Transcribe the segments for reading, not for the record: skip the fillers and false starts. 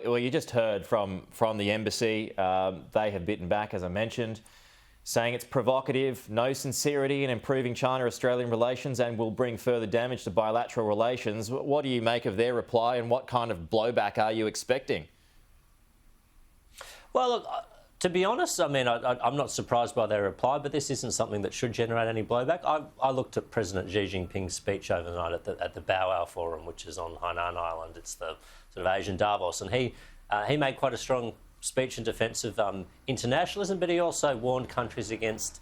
Well, you just heard from the embassy. They have bitten back, as I mentioned, saying it's provocative, no sincerity in improving China-Australian relations and will bring further damage to bilateral relations. What do you make of their reply and what kind of blowback are you expecting? Well, look, to be honest, I mean, I'm not surprised by their reply, but this isn't something that should generate any blowback. I looked at President Xi Jinping's speech overnight at the Boao Forum, which is on Hainan Island. It's the sort of Asian Davos, and he made quite a strong speech in defence of internationalism, but he also warned countries against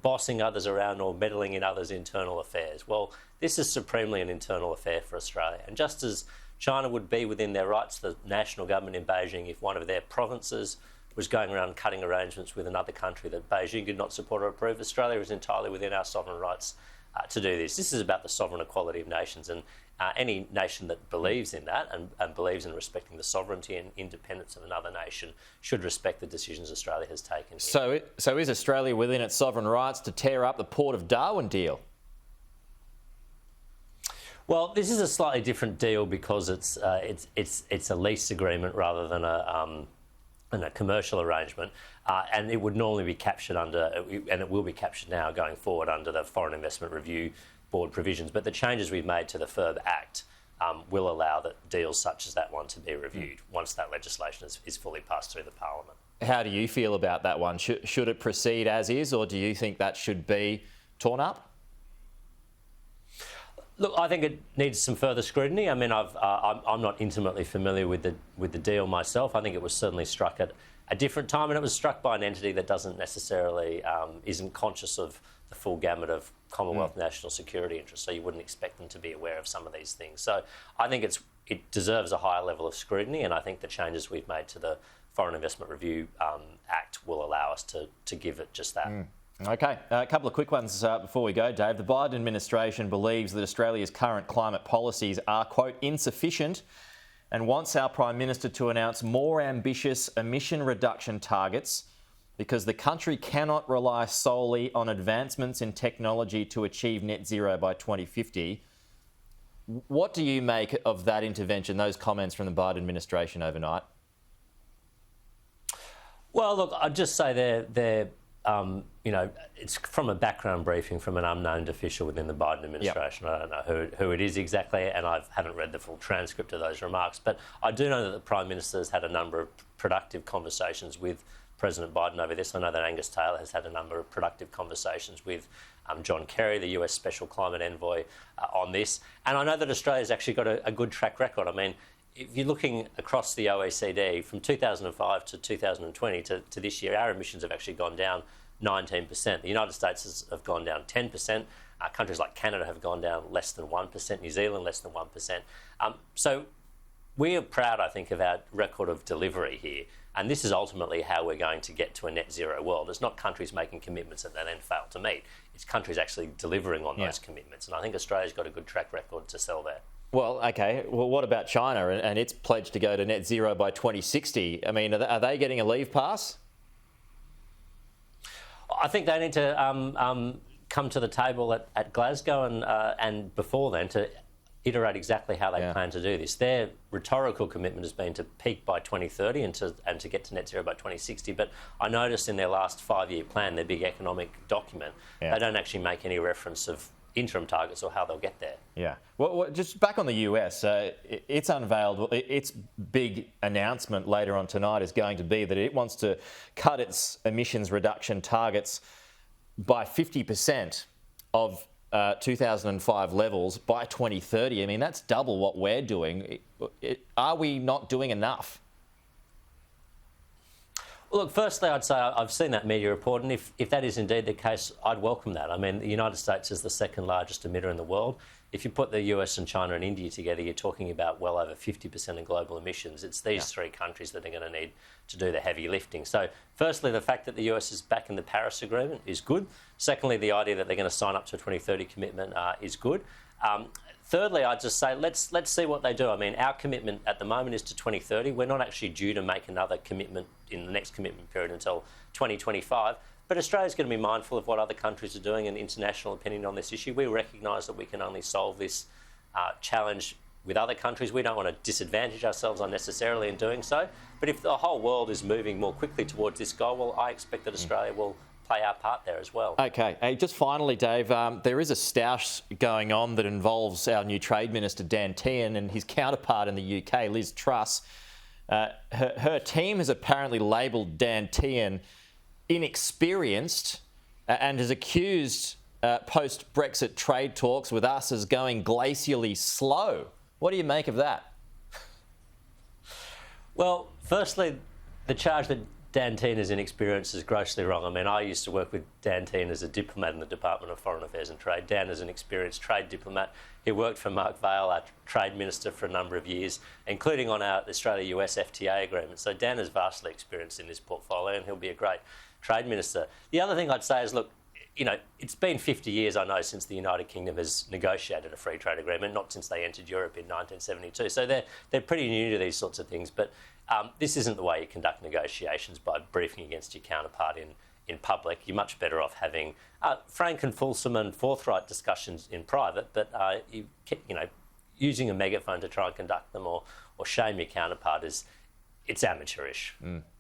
bossing others around or meddling in others' internal affairs. Well, this is supremely an internal affair for Australia, and just as China would be within their rights, the national government in Beijing, if one of their provinces was going around cutting arrangements with another country that Beijing did not support or approve, Australia is entirely within our sovereign rights to do this. This is about the sovereign equality of nations, and any nation that believes in that and believes in respecting the sovereignty and independence of another nation should respect the decisions Australia has taken here. So is Australia within its sovereign rights to tear up the Port of Darwin deal? Well, this is a slightly different deal because it's a lease agreement rather than a commercial arrangement, and it would normally be captured under, and it will be captured now going forward under the Foreign Investment Review Board provisions. But the changes we've made to the FIRB Act will allow that deals such as that one to be reviewed once that legislation is fully passed through the Parliament. How do you feel about that one? Should it proceed as is, or do you think that should be torn up? Look, I think it needs some further scrutiny. I mean, I'm not intimately familiar with the deal myself. I think it was certainly struck at a different time, and it was struck by an entity that doesn't necessarily isn't conscious of the full gamut of Commonwealth national security interests. So you wouldn't expect them to be aware of some of these things. So I think it deserves a higher level of scrutiny, and I think the changes we've made to the Foreign Investment Review Act will allow us to give it just that. Okay, a couple of quick ones before we go, Dave. The Biden administration believes that Australia's current climate policies are, quote, insufficient and wants our Prime Minister to announce more ambitious emission reduction targets because the country cannot rely solely on advancements in technology to achieve net zero by 2050. What do you make of that intervention, those comments from the Biden administration overnight? Well, look, I'd just say they're it's from a background briefing from an unnamed official within the Biden administration. Yep. I don't know who it is exactly, and I haven't read the full transcript of those remarks. But I do know that the Prime Minister has had a number of productive conversations with President Biden over this. I know that Angus Taylor has had a number of productive conversations with John Kerry, the US Special Climate Envoy, on this. And I know that Australia's actually got a good track record. I mean, if you're looking across the OECD, from 2005 to 2020 to this year, our emissions have actually gone down 19%. The United States have gone down 10%. Countries like Canada have gone down less than 1%. New Zealand less than 1%. So we are proud, I think, of our record of delivery here. And this is ultimately how we're going to get to a net zero world. It's not countries making commitments that they then fail to meet. It's countries actually delivering on those commitments. And I think Australia's got a good track record to sell there. Well, OK. Well, what about China and its pledge to go to net zero by 2060? I mean, are they getting a leave pass? I think they need to come to the table at Glasgow and before then to iterate exactly how they plan to do this. Their rhetorical commitment has been to peak by 2030 and to get to net zero by 2060. But I noticed in their last 5-year plan, their big economic document, they don't actually make any reference of interim targets or how they'll get there. Yeah. Well, just back on the US, it's unveiled, its big announcement later on tonight is going to be that it wants to cut its emissions reduction targets by 50% of 2005 levels by 2030. I mean, that's double what we're doing. Are we not doing enough? Well, look, firstly, I'd say I've seen that media report, and if that is indeed the case, I'd welcome that. I mean, the United States is the second largest emitter in the world. If you put the US and China and India together, you're talking about well over 50% of global emissions. It's these three countries that are going to need to do the heavy lifting. So, firstly, the fact that the US is back in the Paris Agreement is good. Secondly, the idea that they're going to sign up to a 2030 commitment is good. Thirdly, I'd just say let's see what they do. I mean, our commitment at the moment is to 2030. We're not actually due to make another commitment in the next commitment period until 2025. But Australia's going to be mindful of what other countries are doing and international opinion on this issue. We recognise that we can only solve this challenge with other countries. We don't want to disadvantage ourselves unnecessarily in doing so. But if the whole world is moving more quickly towards this goal, well, I expect that Australia will play our part there as well. Okay. Hey, just finally, Dave, there is a stoush going on that involves our new Trade Minister, Dan Tehan, and his counterpart in the UK, Liz Truss. Her team has apparently labelled Dan Tehan inexperienced and has accused post-Brexit trade talks with us as going glacially slow. What do you make of that? Well, firstly, the charge that Dan Tehan is inexperienced is grossly wrong. I mean, I used to work with Dan Tehan as a diplomat in the Department of Foreign Affairs and Trade. Dan is an experienced trade diplomat. He worked for Mark Vaile, our trade minister, for a number of years, including on our Australia-US FTA agreement. So Dan is vastly experienced in this portfolio, and he'll be a great trade minister. The other thing I'd say is, look, you know, it's been 50 years, I know, since the United Kingdom has negotiated a free trade agreement, not since they entered Europe in 1972. So they're pretty new to these sorts of things. But this isn't the way you conduct negotiations, by briefing against your counterpart in public. You're much better off having frank and fulsome and forthright discussions in private, but you know, using a megaphone to try and conduct them or shame your counterpart it's amateurish.